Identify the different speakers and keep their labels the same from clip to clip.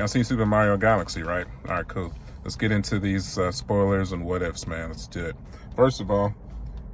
Speaker 1: Y'all seen Super Mario Galaxy, right? All right, cool. Let's get into these spoilers and what ifs, man. Let's do it. First of all,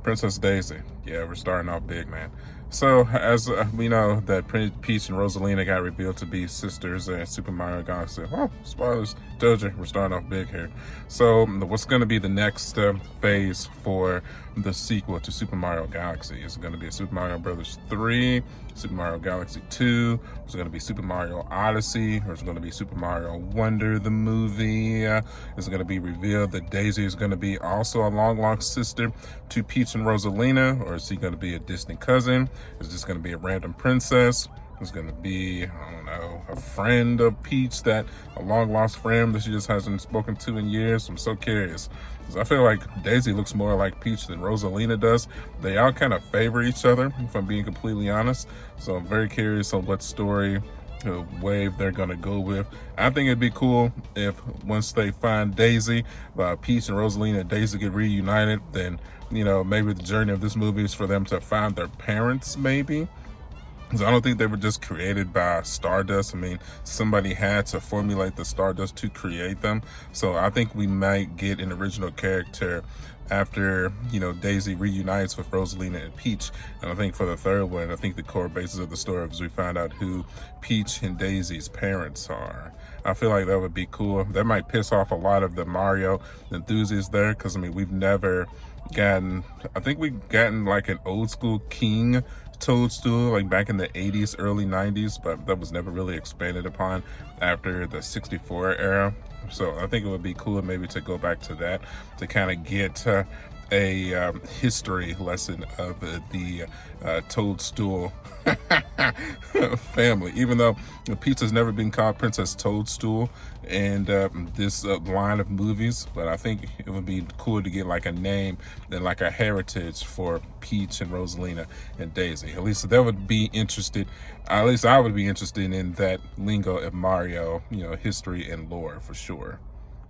Speaker 1: Princess Daisy. Yeah, we're starting off big, man. So, as we know that Peach and Rosalina got revealed to be sisters in Super Mario Galaxy. Oh, spoilers. Told you, we're starting off big here. So, what's going to be the next phase for the sequel to Super Mario Galaxy? Is it going to be a Super Mario Brothers 3, Super Mario Galaxy 2? Is it going to be Super Mario Odyssey? Or is it going to be Super Mario Wonder, the movie? Is it going to be revealed that Daisy is going to be also a long-lost sister to Peach and Rosalina? Or is he going to be a distant cousin? Is this going to be a random princess? Is going to be, I don't know, a friend of Peach, that a long-lost friend that she just hasn't spoken to in years? I'm so curious. Because I feel like Daisy looks more like Peach than Rosalina does. They all kind of favor each other, if I'm being completely honest. So I'm very curious on what story wave they're gonna go with. I think it'd be cool if once they find Daisy, Peach and Rosalina and Daisy get reunited, then, you know, maybe the journey of this movie is for them to find their parents, maybe. Because I don't think they were just created by Stardust. I mean, somebody had to formulate the Stardust to create them. So I think we might get an original character after, you know, Daisy reunites with Rosalina and Peach. And I think for the third one, I think the core basis of the story is we find out who Peach and Daisy's parents are. I feel like that would be cool. That might piss off a lot of the Mario enthusiasts there, because I mean, we've never gotten, I think we've gotten like an old school King Toadstool like back in the 80s, early 90s, but that was never really expanded upon after the 64 era. So I think it would be cool maybe to go back to that, to kind of get a history lesson of the Toadstool family, even though Peach has never been called Princess Toadstool and this line of movies. But I think it would be cool to get like a name and like a heritage for Peach and Rosalina and Daisy. At least that would be interested, at least I would be interested in that lingo of Mario, you know, history and lore for sure.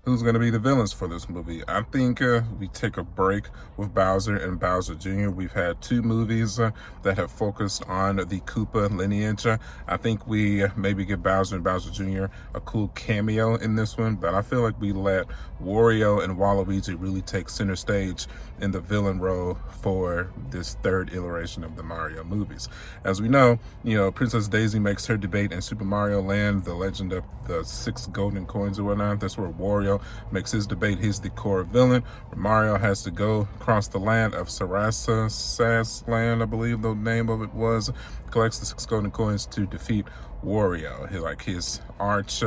Speaker 1: Who's going to be the villains for this movie? I think we take a break with Bowser and Bowser Jr. We've had two movies that have focused on the Koopa lineage. I think we maybe give Bowser and Bowser Jr. a cool cameo in this one, but I feel like we let Wario and Waluigi really take center stage in the villain role for this third iteration of the Mario movies. As we know, you know, Princess Daisy makes her debate in Super Mario Land, the legend of the 6 golden coins or whatnot. That's where Wario makes his debate. He's the core villain. Mario has to go across the land of Sarasa Land, I believe the name of it was, collects the 6 golden coins to defeat Wario. His arch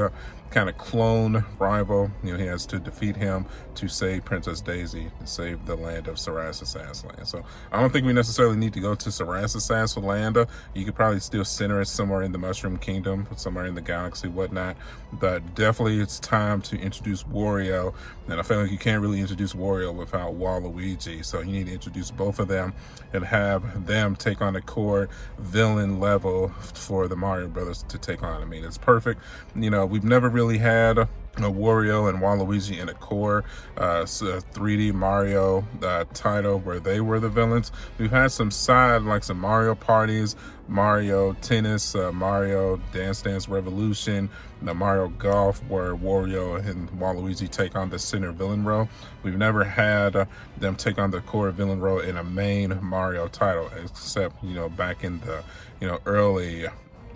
Speaker 1: kind of clone rival. You know, he has to defeat him to save Princess Daisy, to save the land of Sarasa Land. So I don't think we necessarily need to go to Sarasa Land. You could probably still center it somewhere in the Mushroom Kingdom, somewhere in the galaxy, whatnot. But definitely it's time to introduce Wario. And I feel like you can't really introduce Wario without Waluigi. So you need to introduce both of them and have them take on the core villain level for the Mario Brothers to take on. I mean, it's perfect. You know, we've never really had a Wario and Waluigi in a core 3D Mario title where they were the villains. We've had some side, like some Mario parties, Mario Tennis, Mario Dance Dance Revolution, the Mario Golf, where Wario and Waluigi take on the center villain role. We've never had them take on the core villain role in a main Mario title, except, you know, back in the, you know, early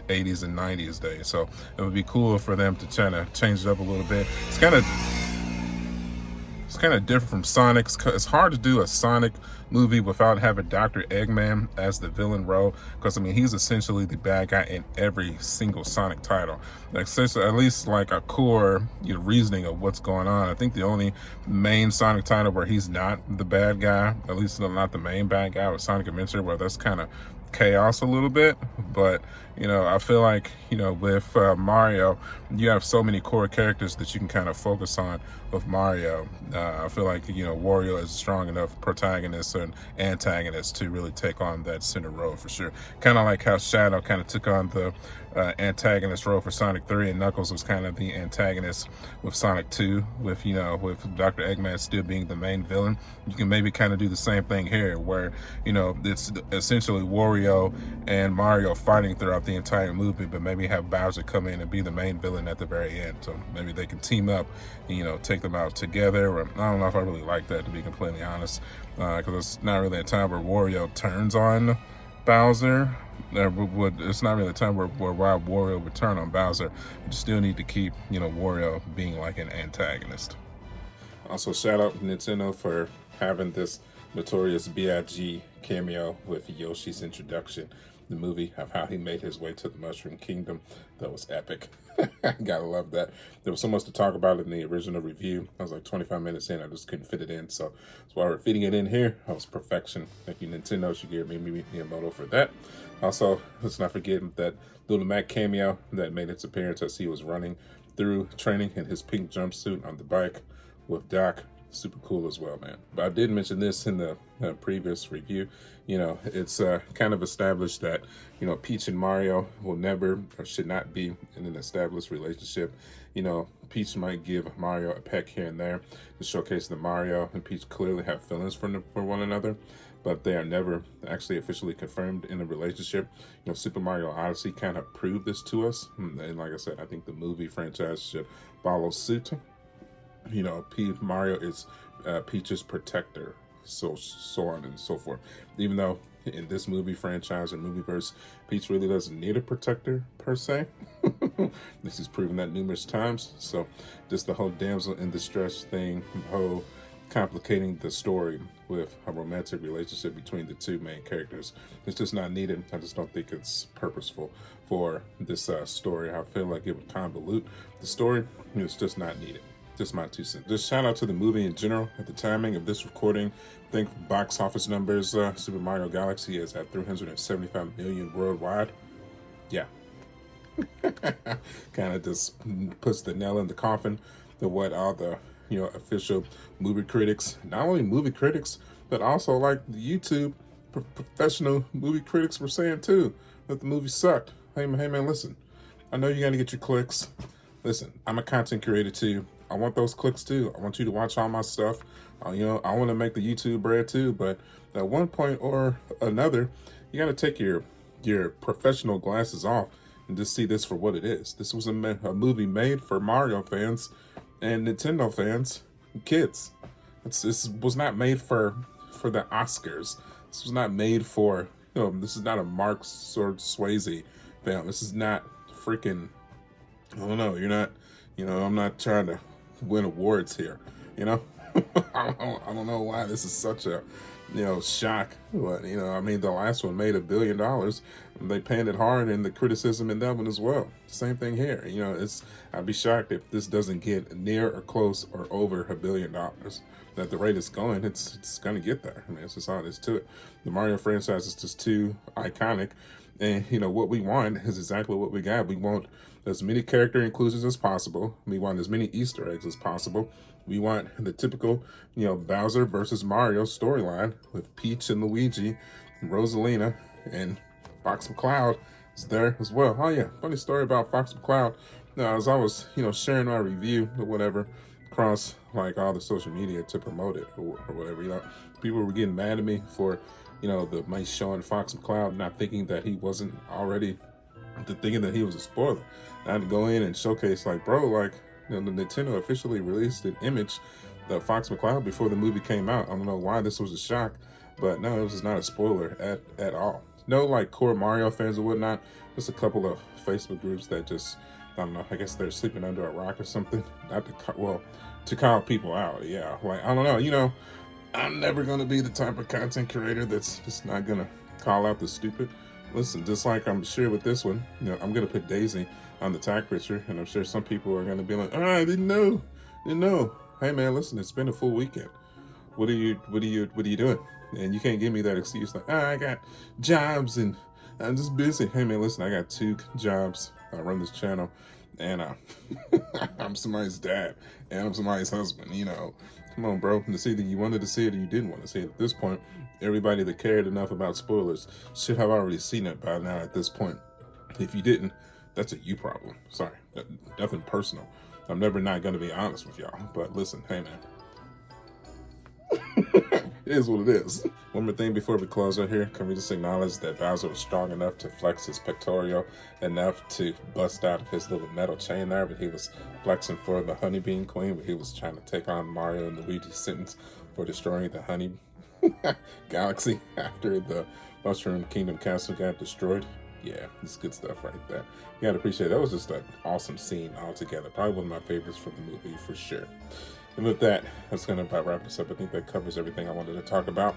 Speaker 1: 80s and 90s days. So it would be cool for them to try to change it up a little bit. It's kind of different from Sonic's. It's hard to do a Sonic movie without having Dr. Eggman as the villain role, because I mean, he's essentially the bad guy in every single Sonic title. Like, at least like a core, you know, reasoning of what's going on. I think the only main Sonic title where he's not the bad guy, at least not the main bad guy, was Sonic Adventure, where that's kind of chaos a little bit. But you know, I feel like, you know, with Mario, you have so many core characters that you can kind of focus on with Mario. I feel like, you know, Wario is a strong enough protagonist and antagonist to really take on that center role for sure. Kind of like how Shadow kind of took on the antagonist role for Sonic 3, and Knuckles was kind of the antagonist with Sonic 2, with, you know, with Dr. Eggman still being the main villain. You can maybe kind of do the same thing here, where, you know, it's essentially Wario Wario and Mario fighting throughout the entire movie, but maybe have Bowser come in and be the main villain at the very end. So maybe they can team up, take them out together. Or I don't know if I really like that, to be completely honest, because it's not really a time where Wario turns on Bowser. It's not really a time where Wario would turn on Bowser. You still need to keep, Wario being like an antagonist. Also, shout out Nintendo for having this Notorious B.I.G. cameo with Yoshi's introduction, the movie of how he made his way to the Mushroom Kingdom. That was epic. Gotta love that. There was so much to talk about in the original review. I was like 25 minutes in, I just couldn't fit it in. So that's why we're fitting it in here. That was perfection. Thank you, Nintendo. Shigeru Miyamoto for that. Also, let's not forget that Little Mac cameo that made its appearance as he was running through training in his pink jumpsuit on the bike with Doc. Super cool as well, man. But I did mention this in the previous review. It's kind of established that, Peach and Mario will never or should not be in an established relationship. Peach might give Mario a peck here and there to showcase that Mario and Peach clearly have feelings for one another, but they are never actually officially confirmed in a relationship. Super Mario Odyssey kind of proved this to us. And like I said, I think the movie franchise should follow suit. Mario is Peach's protector, so on and so forth. Even though in this movie franchise or movieverse, Peach really doesn't need a protector per se. This is proven that numerous times. So just the whole damsel in distress thing, the whole complicating the story with a romantic relationship between the two main characters, it's just not needed. I just don't think it's purposeful for this story. I feel like it would convolute the story. It's just not needed. Just my 2 cents. Just shout out to the movie in general. At the timing of this recording, I think box office numbers, Super Mario Galaxy is at 375 million worldwide. Yeah. Kind of just puts the nail in the coffin to what all the, official movie critics, not only movie critics, but also like the YouTube professional movie critics were saying too, that the movie sucked. Hey man, listen. I know you got to get your clicks. Listen, I'm a content creator too. I want those clicks too. I want you to watch all my stuff. I want to make the YouTube bread too. But at one point or another, you got to take your professional glasses off and just see this for what it is. This was a movie made for Mario fans and Nintendo fans and kids. This was not made for the Oscars. This was not made for, this is not a Mark Swayze film. This is not freaking, I don't know, you're not, I'm not trying to win awards here, I don't know why this is such a, shock. But, the last one made $1 billion. They panned it hard in the criticism in that one as well. Same thing here. I'd be shocked if this doesn't get near or close or over $1 billion. At the rate it's going, it's going to get there. It's just all there is to it. The Mario franchise is just too iconic. And, what we want is exactly what we got. We want as many character inclusions as possible. We want as many Easter eggs as possible. We want the typical, Bowser versus Mario storyline with Peach and Luigi, and Rosalina, and Fox McCloud is there as well. Oh yeah, funny story about Fox McCloud. As I was, sharing my review or whatever across like all the social media to promote it or whatever, people were getting mad at me for, my showing Fox McCloud, not thinking that he wasn't already, thinking that he was a spoiler. I had to go in and showcase, like, bro, like, the Nintendo officially released an image of Fox McCloud before the movie came out. I don't know why this was a shock, but no, it was not a spoiler at all. No, like, core Mario fans or whatnot, just a couple of Facebook groups that just, I don't know, I guess they're sleeping under a rock or something. Not to call people out, yeah. Like, I don't know, I'm never going to be the type of content creator that's just not going to call out the stupid. Listen, just like I'm sure with this one, I'm going to put Daisy on the tag picture, and I'm sure some people are going to be like, I didn't know. Hey man, listen, it's been a full weekend. What are you doing? And you can't give me that excuse like, I got jobs and I'm just busy. Hey man, listen, I got 2 jobs. I run this channel, and I'm somebody's dad, and I'm somebody's husband, Come on, bro. It's either you wanted to see it or you didn't want to see it. At this point, everybody that cared enough about spoilers should have already seen it by now at this point. If you didn't, that's a you problem. Sorry. Nothing personal. I'm never not going to be honest with y'all. But listen, hey, man. It is what it is. One more thing before we close out here, can we just acknowledge that Bowser was strong enough to flex his pectoral enough to bust out of his little metal chain there, but he was flexing for the Honey Bean Queen, but he was trying to take on Mario and Luigi's sentence for destroying the Honey Galaxy after the Mushroom Kingdom Castle got destroyed. Yeah, it's good stuff right there. You gotta appreciate it. That was just an awesome scene altogether. Probably one of my favorites from the movie for sure. And with that, that's gonna about wrap this up. I think that covers everything I wanted to talk about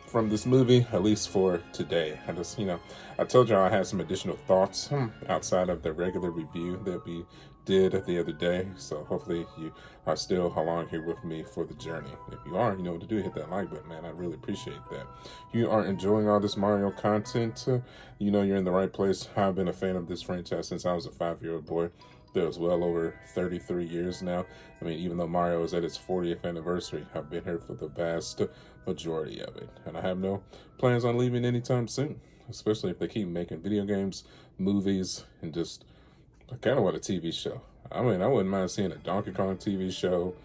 Speaker 1: from this movie, at least for today. I just, I told y'all I had some additional thoughts outside of the regular review that we did the other day. So hopefully you are still along here with me for the journey. If you are, you know what to do. Hit that like button, man. I really appreciate that. If you are enjoying all this Mario content, you know you're in the right place. I've been a fan of this franchise since I was a 5-year-old boy. That was well over 33 years now. I mean, even though Mario is at its 40th anniversary, I've been here for the vast majority of it. And I have no plans on leaving anytime soon, especially if they keep making video games, movies, and just, I kind of want a TV show. I mean, I wouldn't mind seeing a Donkey Kong TV show,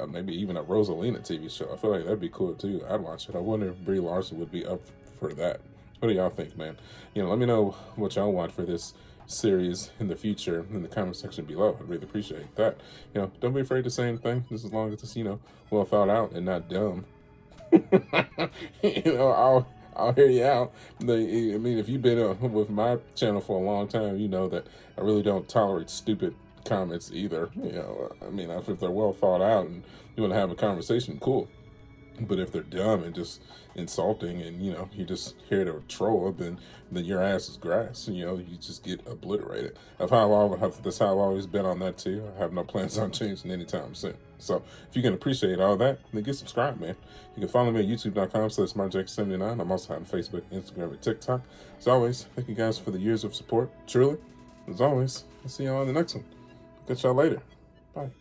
Speaker 1: maybe even a Rosalina TV show. I feel like that'd be cool too. I'd watch it. I wonder if Brie Larson would be up for that. What do y'all think, man? Let me know what y'all want for this series in the future in the comment section below. I'd really appreciate that. Don't be afraid to say anything, just as long as it's, well thought out and not dumb. I'll hear you out. I mean, if you've been with my channel for a long time, you know that I really don't tolerate stupid comments either. I mean, if they're well thought out and you want to have a conversation, cool. But if they're dumb and just insulting and, you're just here to troll, then your ass is grass. You just get obliterated. That's how I've always been on that too. I have no plans on changing anytime soon. So if you can appreciate all that, then get subscribed, man. You can follow me at youtube.com/SmartJack79. I'm also on Facebook, Instagram, and TikTok. As always, thank you guys for the years of support. Truly, as always, I'll see y'all on the next one. Catch y'all later. Bye.